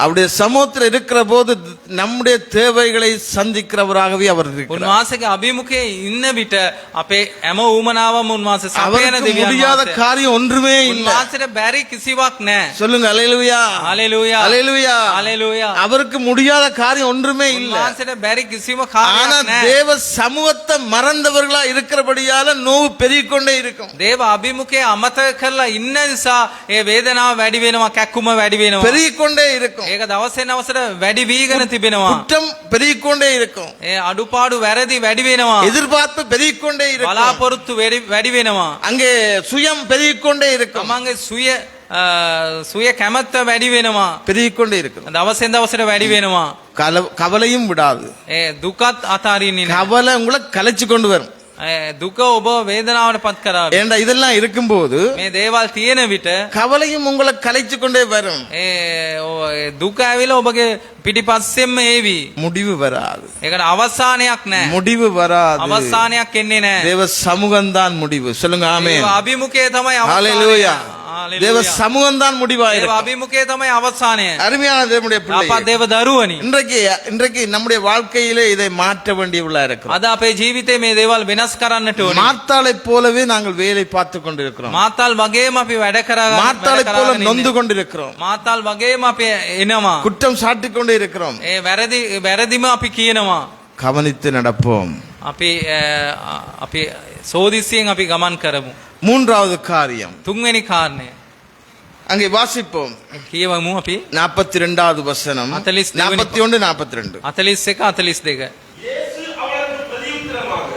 அவருடைய சமூகத்தில் இருக்கிற போது நம்முடைய தேவைகளை சந்திக்கிறவராகவே அவர் இருக்கிறார். උන්වහන්සේගේ අභිමුඛයේ ඉන්න විට අපේ හැම ඌමනාවම උන්වහන්සේ සපයන அவருக்கு දෙවියන් முடியாத වහන්සේ. காரியம் ஒன்றுமே இல்லை. උන්වහන්සේට බැරි කිසිවක් නැහැ. சொல்லுங்க அல்லேலூயா. හalleluya. அல்லேலூயா. හalleluya. அவருக்கு முடியாத காரியம் ஒன்றுமே இல்லை. උන්වහන්සේට බැරි කිසිම ஆனா කාර්යයක් නැහැ. தேவ சமூகத்தை மறந்தவர்களா இருக்கிறபடியால நோவு பெருகிக்கொண்டே இருக்கும். දේව අභිමුඛයේ අමතක කරලා ඉන්න නිසා ඒ වේදනාව වැඩි වෙනවා, කැක්කුම වැඩි වෙනවා. பெருகிக்கொண்டே இருக்கும். ඒක දවසෙන් දවසට වැඩි වීගෙන තිබෙනවා. குற்றம் பெருகிக்கொண்டே இருக்கும். ඒ අඩුපාඩු වැරදි වැඩි වෙනවා. எதிர்பார்ப்பு பெருகிக்கொண்டே இருக்கும். බලාපොරොත්තු වැඩි වෙනවා. அங்கே சுயம் பெருகிக்கொண்டே இருக்கும். තමන්ගේ සුය කැමැත්ත වැඩි වෙනවා. பெருகிக்கொண்டே இருக்கும். දවසෙන් දවසට වැඩි වෙනවා. கவலையும் விடாது. ඒ දුකත් අතාරින්නේ නැහැ. கவலை உங்களை கலைச்சு கொண்டு வரும். දුක ඔබ වේදනාවට පත් කරාවි. ஏண்டா இதெல்லாம் இருக்கும்போது මේ දේවල් තියෙන විට கவலையும் உங்களை கலைச்சு கொண்டே வரும். ඒ දුක ඇවිල්ලා ඔබගේ පිටිපස්සෙන්ම ඒවි. முடிவு வராது. ඒකට අවසානයක් නැහැ. முடிவு வராது. අවසානයක් එන්නේ නැහැ. தேவ சமூகம்தான் முடிவு. சொல்லுங்க ஆமென். ඒ අභිමුඛයේ තමයි ஹalleluya. අවසානය. தேவ சமூகம் தான் දේව முடிவாயிருக்கும். අභිමුඛය තමයි අවසානය. அருமையான தேவனுடைய பிள்ளை, අපත් දේව දරුවනි. இன்றைக்கு நம்முடைய வாழ்க்கையிலே இதை மாற்ற வேண்டியவளா இருக்கிறோம். අද අපේ ජීවිතේ මේ දේවල් වෙනස් කරන්නට ඕනේ. மார்த்தாளை போலவே நாங்கள் வேலை பார்த்து கொண்டிருக்கிறோம். මාතාල් වගේම අපි වැඩ කරගන්න. மார்த்தாளை போல நொந்து கொண்டிருக்கிறோம். මාතාල් වගේම අපි එනවා. குற்றம் சாட்டிக் கொண்டே இருக்கிறோம். ඒ වැරදිම අපි කියනවා. கவனித்து நடப்போம். අපි සෝදිසියෙන් අපි ගමන් කරමු. மூன்றாவது காரியம், තුන්වෙනි කාරණය அங்கே வாசிப்போம். කියවමු අපි 42வது வசனம், 41 42. 41 42. இயேசு அவளுக்கு பிரதியுத்தரமாக,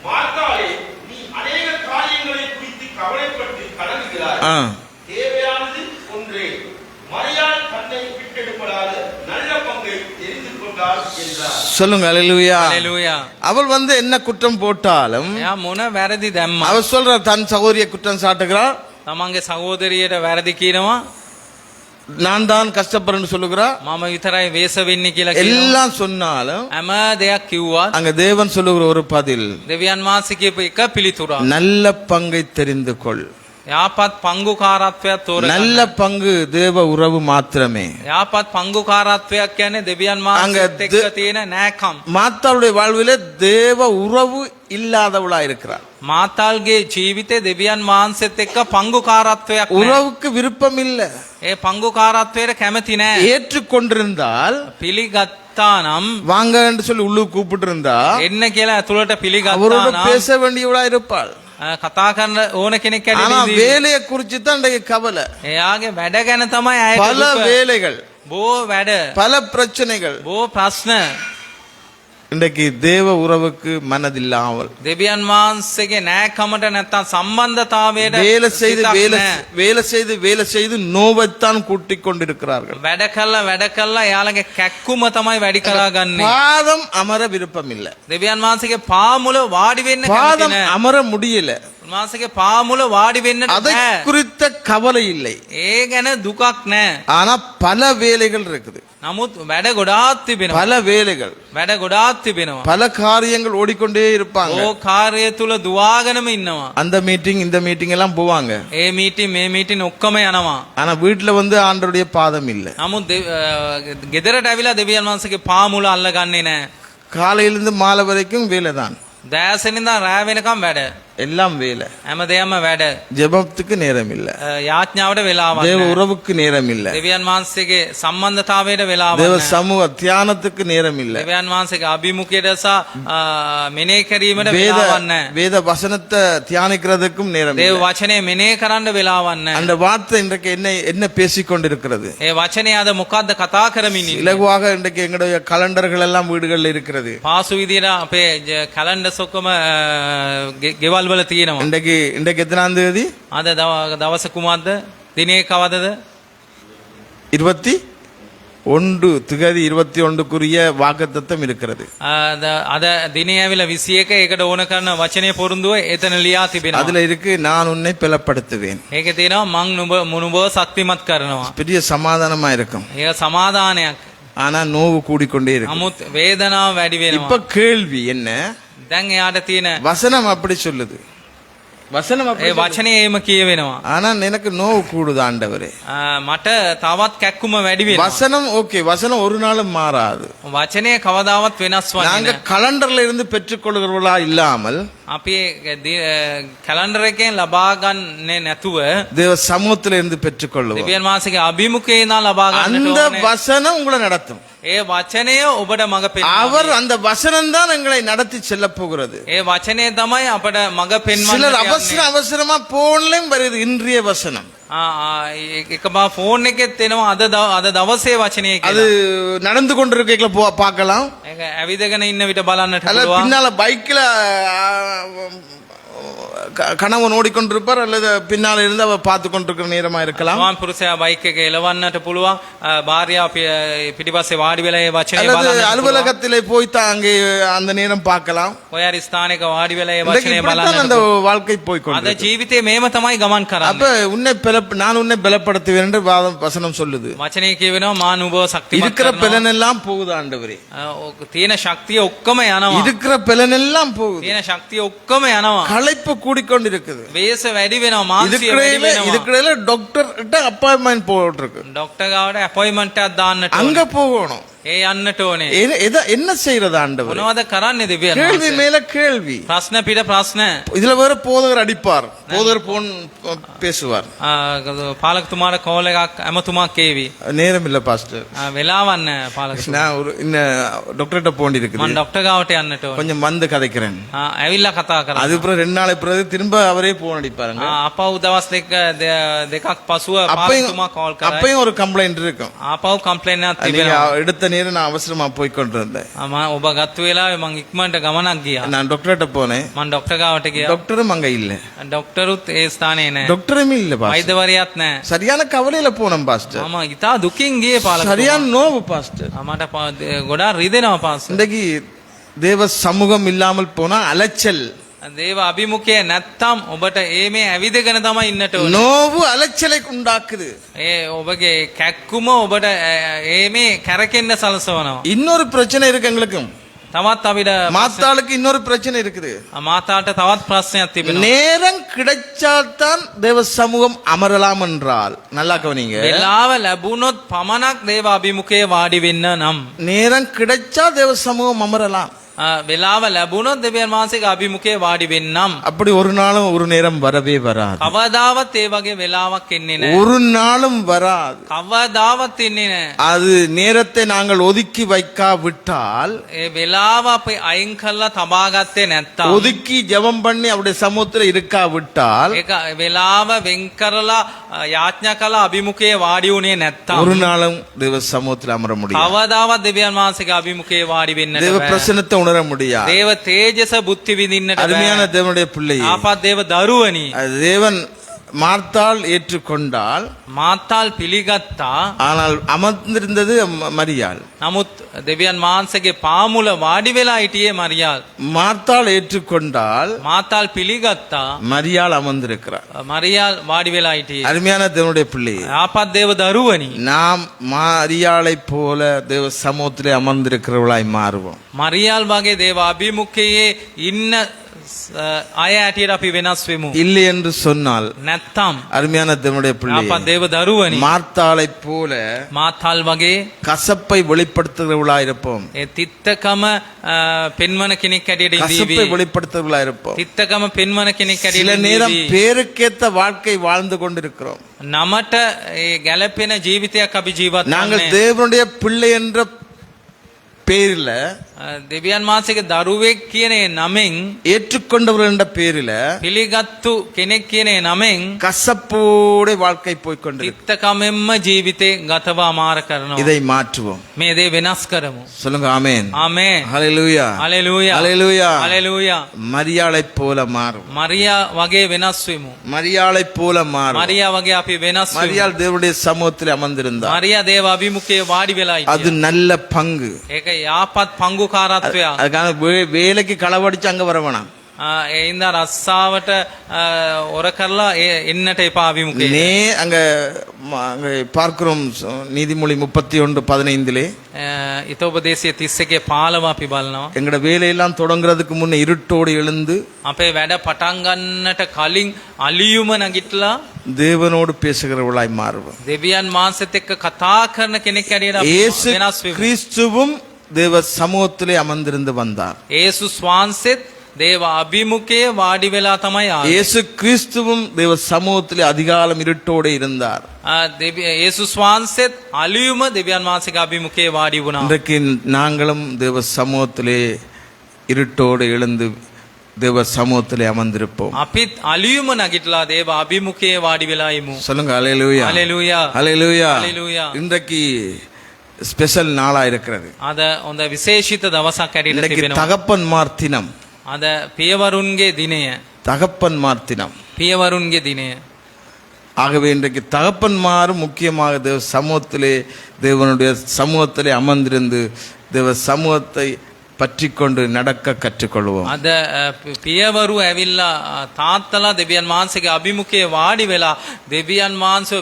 மார்த்தாளே, நீ அநேக காரியங்களை குறித்து கவலைப்பட்டு கலங்குகிறாய். தேவையானது ஒன்றே. மரியாள் தன்னை விட்டெடுப்படாத நல்ல பங்கை தெரிந்து கொண்டாள் என்றார். சொல்லுங்க அல்லேலூயா. ஹalleluya. அவள் என்ன குற்றம் போட்டாலும் එයා මොන වැරදි දැම්මා. அவள் சொல்ற தன் சகோதரிய குற்றம் சாட்டுகிறாள். තමන්ගේ සහෝදරියට වැරදි කියනවා. நான் தான் கஷ்டப்படுறேன்னு சொல்லுகிறா. මම විතරයි වේස වෙන්නේ කියලා කියනවා. எல்லாம் சொன்னாலும் හැම දෙයක් කිව්වත් அங்க தேவன் சொல்லுகிற ஒரு பதில், දෙවියන් වහන්සේ කියපු එක පිළිතුරක්. நல்ல பங்கை தெரிந்து கொள். යාපත් පංගුකාරත්වයක් තෝරගන්න. நல்ல பங்கு தேவ உறவு மாத்திரமே. යාපත් පංගුකාරත්වයක් කියන්නේ දෙවියන් වහන්සේත් එක්ක තියෙන නෑකම්. மாத்தாளுடைய வாழ்விலே தேவ உறவு இல்லாதவளா இருக்கிறார். මාතාල්ගේ ජීවිතේ දෙවියන් වහන්සේත් එක්ක පංගුකාරත්වයක් නැහැ. உறவுக்கு விருப்பம் இல்ல. ඒ පංගුකාරත්වයට කැමති නැහැ. ஏற்றுக்கொண்டிருந்தால் පිළිගත්තා නම් வாங்க என்று சொல்லி உள்ளுக்கு கூப்பிட்டு இருந்தா එන්න කියලා ඇතුළට පිළිගත්තා அவரோட නම් பேச வேண்டியவளா இருப்பாள். කතා කරන්න ඕන කෙනෙක් ஆனா ඇඩිදී. வேலையை குறித்து தான் இன்றைக்கு கவலை. එයාගේ වැඩ ගැන තමයි අයට பல දුක. வேலைகள், බොහෝ වැඩ, பல பிரச்சனைகள். බොහෝ ප්‍රශ්න. இன்றைக்கு தேவ உறவுக்கு மனதில்லாமல் දෙවියන් වහන්සේගේ නෑකමට නැත්තම් සම්බන්ධතාවයට வேலை செய்து සිතක් வேலை නැහැ. வேலை செய்து நோவைத்தான் கூட்டிக் கொண்டிருக்கிறார்கள். වැඩ කළා එයාලගේ කැක්කුම තමයි වැඩි කරගන්නේ. பாதம் அமர விருப்பம் இல்ல. දෙවියන් වහන්සේගේ පාමුල වාඩි වෙන්න කැමති பாதம் නැහැ. அமர முடியல. උන්වහන්සේගේ පාමුල වාඩි වෙන්නට அதை බෑ. குறித்த கவலை இல்லை. ඒ ගැන දුකක් නැහැ. ஆனா பல வேலைகள் இருக்குது. නමුත් වැඩ ගොඩාක් තිබෙනවා. பல வேலைகள், වැඩ ගොඩාක් තිබෙනවා. பல காரியங்கள் ஓடிக்கொண்டே இருப்பாங்க. ඕ කාර්යය තුල දුවාගෙනම ඉන්නවා. அந்த மீட்டிங் இந்த மீட்டிங் எல்லாம் போவாங்க. ඒ මීටින් මේ මීටින් ඔක්කොම යනවා. ஆனா வீட்டுல ஆண்டவருடைய பாதம் இல்ல. නමුත් ගෙදරට ඇවිල්ලා දෙවියන් වහන්සේගේ පාමුල අල්ලගන්නේ නැහැ. காலையிலிருந்து மாலை வரைக்கும் வேலை தான். දෑසනින්දා රෑ වෙනකම් වැඩ. எல்லாம் வேலை. හැමදේම වැඩ. ஜெபத்துக்கு நேரம் இல்ல. යාඥාවට වෙලාවක් தேவ නැහැ. உறவுக்கு நேரம் இல்ல. දෙවියන් වහන්සේගේ සම්බන්ධතාවයට වෙලාවක් தேவ නැහැ. சமூக தியானத்துக்கு நேரம் இல்ல. දෙවියන් වහන්සේගේ අභිමුඛයට සහ මෙනෙහි කිරීමට වෙලාවක් නැහැ. வேத வசனத்தை தியானிக்கிறதுக்கும் நேரம் දේව இல்ல. වචනේ මෙනෙහි කරන්න වෙලාවක් නැහැ. அந்த வார்த்தை இன்றைக்கு என்ன பேசிக் கொண்டிருக்கிறது? ඒ වචනේ අද මොකද්ද කතා කරමින් ඉන්නේ? இலகுவாக இன்றைக்கு எங்களுடைய கலண்டர்கள் எல்லாம் வீடுகளில் இருக்கிறது. පාසු විදියට අපේ කැලෙන්ඩර්ස් ඔක්කොම ගෙවල් වල තියෙනවා. இன்றைக்கு எத்தனாம் தேதி? අද දවස කුමක්ද? දිනේ කවදද? 21 திகதி 21க்குரிய வாக்குத்தத்தம் இருக்கிறது. අද දිනේ ඇවිල්ලා 21 ඒකට ඕන කරන වචනේ පොරුන්දුව එතන ලියා තිබෙනවා. அதுல இருக்கு, நான் உன்னை பலப்படுத்துவேன். ඒකේ තියෙනවා මං නුඹව ශක්තිමත් කරනවා. பெரிய சமாதானமா இருக்கும். ඒක සමාදානයක්. ஆனா நோவு கூடிக்கொண்டே இருக்கு. නමුත් වේදනාව වැඩි இப்ப වෙනවා. கேள்வி என்ன? දැන් එයාට තියෙන வசனம் அப்படி சொல்லுது. வசனம் ඒ அப்படி சொல்லுது. වචනේ එහෙම කියවෙනවා. ஆனா எனக்கு நோவு கூடுது ஆண்டவரே. මට තවත් කැක්කුම වැඩි වෙනවා. வசனம் ஓகே, வசனம் ஒரு நாளும் மாறாது. වචනේ කවදාවත් වෙනස් වන්නේ நாங்க නැහැ. கலண்டர்ல இருந்து பெற்றுக்கொள்கிறவர்களா இல்லாமல் අපි කැලෙන්ඩර් එකෙන් ලබා ගන්නේ නැතුව தேவ சமூகத்தில இருந்து பெற்றுக்கொள்ளுவோம். දෙවියන් වහන්සේගේ අභිමුඛයෙන් ලබා ගන්නට அந்த ඕනේ. வசனம் உங்களை நடத்தும். ඒ වචනය ඔබට මඟ அவர் පෙන්වන්නේ. அந்த வசனம் தான் எங்களை நடத்தி செல்ல போகிறது. ඒ වචනය තමයි අපට මඟ පෙන්වන්න சிலர் යන්නේ. அவசரமா போன்லயும் வருது இன்றைய வசனம். එකපා ෆෝන් එකෙත් එනවා අද දවසේ වචනය அது කියලා. நடந்து கொண்டிருக்கல பார்க்கலாம். ඒක ඇවිදගෙන ඉන්න විට බලන්නට அல்லது පුළුවන්. பின்னால பைக்ல கணவன் ஓடிக்கொண்டிருப்பார், அல்லது பின்னால இருந்து அவர் பார்த்து கொண்டிருக்கிற நேரமா இருக்கலாம். ස්වාමි පුරුෂයා බයික් එක එලවන්නට පුළුවන්. භාර්යාව පිටිපස්සේ වාඩි වෙලා ඒ වචනේ அல்லது බලන්නට පුළුවන්. அலுவலகத்திலே போய் தான் அங்கே அந்த நேரம் பார்க்கலாம். ඔය හරි ස්ථානයක වාඩි වෙලා ඒ இன்றைக்கு වචනේ இப்படித்தான் බලන්නට அந்த පුළුවන්. வாழ்க்கை போய் අද கொண்டிருக்கிறது. ජීවිතේ මේම තමයි ගමන් அப்ப කරන්නේ. நான் உன்னை பலப்படுத்துவேன் என்று வசனம் சொல்லுது. වචනේ කියවෙනවා මා නුඹව ශක්තිමත් இருக்கிற කරනවා. பலனெல்லாம் போகுது ஆண்டவரே. තියෙන ශක්තිය ඔක්කොම යනවා. இருக்கிற பலனெல்லாம் போகுது. තියෙන ශක්තිය ඔක්කොම යනවා. களைப்பு கூடி கூடிக்கொண்டிருக்குது. වේස වැඩි වෙනවා මාංශය වැඩි වෙනවා. இதுக்கிடையில டாக்டர்கிட்ட அப்பாயின்மெண்ட் போட்டிருக்கு. ඩොක්ටර් ගාවට අපොයින්ට්මන්ට් එකක් දාන්නට அங்க ඕනේ. போகணும். ඒ යන්නට ඕනේ. என்ன செய்யறது ஆண்டவர்? මොනවද කරන්නේ දෙවියන් கேள்வி වහන්සේ? மேல கேள்வி. ප්‍රශ්න පිට ප්‍රශ්න. இதுல வேற போதகர் அடிப்பார், போதகர் போன் பேசுவார். පාලකතුමාට කෝල් එකක් ඇමතුමා කේවි. நேரம் இல்ல பாஸ்டர், වෙලාවක් නැහැ පාලකතුමා. நான் ஒரு டாக்டர்கிட்ட போண்டி මම இருக்குது, ඩොක්ටර් ගාවට යන්නට ඕනේ. கொஞ்சம் வந்து கதைக்கிறேன். ඇවිල්ලා කතා කරා. அது அப்புறம் 2 நாளைக்கு பிறகு திரும்ப அவரே போன் அடிப்பாருங்க. ආපහු දවස් දෙකක් පසුව அப்பயும் පාලකතුමා කෝල් කරා. அப்பயும் ஒரு கம்ப்ளைண்ட் இருக்கும். ආපහු කම්ප්ලේන්ට් එකක් நீங்க තිබෙනවා. எடுத்த நேரம் நான் அவசரமா போய் கொண்டிருந்தேன். ඔබ ගත්ත වෙලාවේ මං ඉක්මනට ගමනක් ගියා. நான் டாக்டர்கிட்ட போனேன், මං ඩොක්ටර් ගාවට ගියා. டாக்டரும் அங்க இல்ல, ඩොක්ටරුත් ඒ ස්ථානයේ නැහැ. டாக்டருமே இல்ல பாஸ்டர். වෛද්‍යවරියක් නැහැ. சரியான கவலையில போனோம் பாஸ்டர், මම ඉතා දුකින් ගියේ පාලකතුමා. சரியான நோவு பாஸ்டர். මට ගොඩාක් රිදෙනවා පාස්ටර්. இன்றைக்கு தேவ சமூகம் இல்லாமல் போனா அலைச்சல், දේව අභිමුඛය නැත්තම් ඔබට ඒ මේ ඇවිදගෙන තමයි ඉන්නට ඕනේ. நோவு அலைச்சலை உண்டாக்குது. ඒ ඔබගේ කැක්කුම ඔබට ඒ මේ කැරකෙන්න සලසවනවා. இன்னொரு பிரச்சனை இருக்கு எங்களுக்கும், තවත් අපිට மாத்தாளுக்கு இன்னொரு பிரச்சனை இருக்குது. මාතාට තවත් ප්‍රශ්නයක් තිබෙනවා. நேரம் கிடைச்சால்தான் தேவ சமூகம் அமரலாம் என்றால், நல்லா கவனிங்க, වෙලාව ලැබුණොත් පමණක් දේව අභිමුඛයේ වාඩි වෙන්න නම්. நேரம் கிடைச்சா தேவ சமூகம் அமரலாம். වෙලාව ලැබුණොත් දෙවියන් වහන්සේගේ අභිමුඛයේ වාඩි වෙන්නම්. அப்படி ஒரு நாளும் ஒரு நேரம் வரவே வராது, කවදාවත් ඒ වගේ වෙලාවක් එන්නේ නැහැ. ஒரு நாளும் வராது. කවදාවත් එන්නේ නැහැ. அது நேரத்தை நாங்கள் ஒதுக்கி வைக்காவிட்டால், ඒ වෙලාව අපි අයින් කරලා තබා ගත්තේ නැත්තම්, ஒதுக்கி ஜெபம் பண்ணி அவருடைய சமூகத்தில் இருக்காவிட்டால், ඒක වෙලාව වෙන් කරලා යාඥා කළා අභිමුඛයේ වාඩි වුණේ නැත්තම්, ஒரு நாளும் தேவ சமூகத்தில் அமர முடியாது, කවදාවත් දෙවියන් වහන්සේගේ අභිමුඛයේ වාඩි වෙන්නට தேவ බෑ. பிரசன்னத்தை உணர முடியாது. දේව තේජස බුද්ධි විඳින්නට அருமையான බෑ. தேவனுடைய பிள்ளையே, ආපත් දේව දරුවනි, தேவன் மார்த்தாள் ஏற்றுக்கொண்டால், මාතාල් පිළිගත්තා. ஆனால் அமர்ந்திருந்தது மரியாள். නමුත් දෙවියන් වහන්සේගේ පාමුල වාඩි වෙලා හිටියේ මරියාල්. மார்த்தாள் ஏற்றுக்கொண்டால், මාතාල් පිළිගත්තා. மரியாள் அமர்ந்திருக்கிறார். මරියාල් වාඩි වෙලා හිටියේ. அருமையான தேவனுடைய பிள்ளையே, ආපත් දේව දරුවනි, நாம் மரியாளை போல தேவ சமூகத்திலே அமர்ந்திருக்கிறவர்களாய் மாறுவோம். මරියාල් වගේ දේව අභිමුඛයේ ඉන්න අය ඇටියට අපි වෙනස් වෙමු. இல்லை என்று சொன்னால், නැත්තම් அருமையான தேவனுடைய பிள்ளையே, ආපත් දේව දරුවනි, மார்த்தாளை போல මාතාල් වගේ கசப்பை வெளிப்படுத்துகிறவர்களாய் இருப்போம். ඒ තිත්තකම පෙන්වන කෙනෙක් ඇටියට கசப்பை ඉඳීවි. வெளிப்படுத்துகிறவர்களாய் இருப்போம். තිත්තකම පෙන්වන කෙනෙක් சில ඇටියට நேரம் ඉඳීවි. பேருக்கேத்த வாழ்க்கை வாழ்ந்து கொண்டிருக்கிறோம். නමට ඒ ගැළපෙන ජීවිතයක් අපි ජීවත් நாங்கள் වන්නේ. தேவனுடைய பிள்ளை என்ற பேரில, දෙවියන් වහන්සේගේ දරුවෙක් කියන ඒ නමෙන්, ஏற்றுக்கொண்டவர்கள் என்ற பேரில පිළිගත්තු කෙනෙක් කියන ඒ නමෙන් கசப்போட வாழ்க்கை போய்கொண்டிருக்கிறது. තිත්තකමෙන්ම ජීවිතේ ගතවා මාර කරනවා. இதை மாற்றுவோம். මේ දේ වෙනස් කරමු. சொல்லுங்க ஆமென். ආමේන්. ஹalleluya. හalleluya. ஹalleluya. හalleluya. மரியாளை போல மாறும். මරියා වගේ වෙනස් වෙමු. மரியாளை போல மாறும். මරියා වගේ අපි වෙනස් වෙමු. மரியாள் தேவனுடைய சமூகத்தில் அமர்ந்திருந்தார். මරියා දේව අභිමුඛයේ වාඩි වෙලා அது හිටියා. நல்ல பங்கு. ඒක යාපත් පංගුකාරත්වයක්. அதுக்கான வேலைக்கு களவடிச்சு அங்க வர வேணாம். ඒ ඉඳ රස්සාවට ඔර කරලා එන්නට එපා අභිමුඛයේ. நே அங்க அங்க பார்க்கிறோம் நீதிமொழி 31:15 ඊතෝපදේශයේ 31 15 අපි බලනවා. எங்கட வேலையெல்லாம் தொடங்குறதுக்கு முன்ன இருட்டோடு எழுந்து අපේ වැඩ පටන් ගන්නට කලින් අලියුම නැගිටලා தேவனோடு பேசுகிறவர்களாய் மாறுவோம். දෙවියන් වහන්සේත් එක්ක කතා කරන කෙනෙක් ඇරියට අපි இயேசு වෙනස් වෙමු. கிறிஸ்துவும் தேவ சமூகத்திலே அமர்ந்திருந்து வந்தார். යේසුස් වහන්සේත් දේව අභිමුඛයේ වාඩි වෙලා තමයි ආවේ. இயேசு கிறிஸ்துவும் தேவ சமூகத்திலே அதிகாலம் இருட்டோடு இருந்தார். යේසුස් වහන්සේත් අලියුම දෙවියන් වහන්සේගේ අභිමුඛයේ වාඩි වුණා. இன்றைக்கு நாங்களும் தேவ சமூகத்திலே இருட்டோடு எழுந்து தேவ சமூகத்திலே அமர்ந்திருப்போம். අපිත් අලියුම නැගිටලා දේව අභිමුඛයේ වාඩි වෙලා ඉමු. சொல்லுங்க ஹalleluya. හalleluya. ஹalleluya. හalleluya. இன்றைக்கு ஸ்பெஷல் நாளா இருக்கிறது. අද හොඳ විශේෂිත දවසක් ඇටියට இன்றைக்கு තිබෙනවා. தகப்பன்மார் தினம். අද පියවරුන්ගේ දිනය. தகப்பன்மார் தினம். පියවරුන්ගේ දිනය. ஆகவே இன்றைக்கு தகப்பன்மாரும் முக்கியமாக தேவ சமூகத்திலே, தேவனுடைய சமூகத்திலே அமர்ந்திருந்து தேவ சமூகத்தை பற்றி கொண்டு நடக்க கற்றுக்கொள்வோம். අද පියවරු ඇවිල්ලා තාත්තලා දෙවියන් වහන්සේගේ අභිමුඛයේ වාඩි වෙලා දෙවියන් වහන්සේ